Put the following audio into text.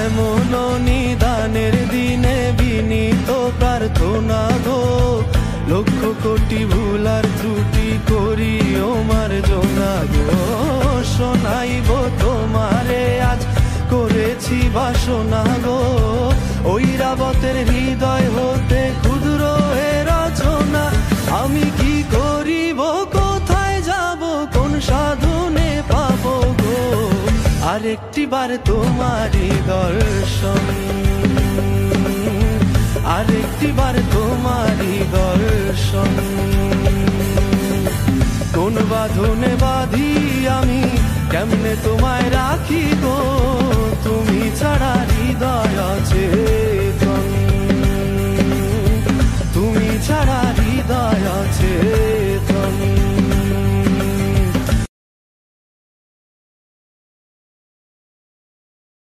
এমন নিদানের দিনে বিনীত প্রার্থনা গো, লক্ষ কোটি ভুলার ত্রুটি করি ও মার্জনা গো। শোনাইব তোমারে আজ করেছি বাসনা গো, ঐরাবতের হৃদয় হতে ক্ষুদ্র এ রচনা। আমি কি করিব, কোথায় যাব, কোন সাধনে পাবো গো, আরেকটি বার তোমারই দর্শন, আরেকটি বার তোমারই দর্শন। কোন বাঁধনে বাঁধি আমি, কেমনে তোমায় রাখি গো তুমি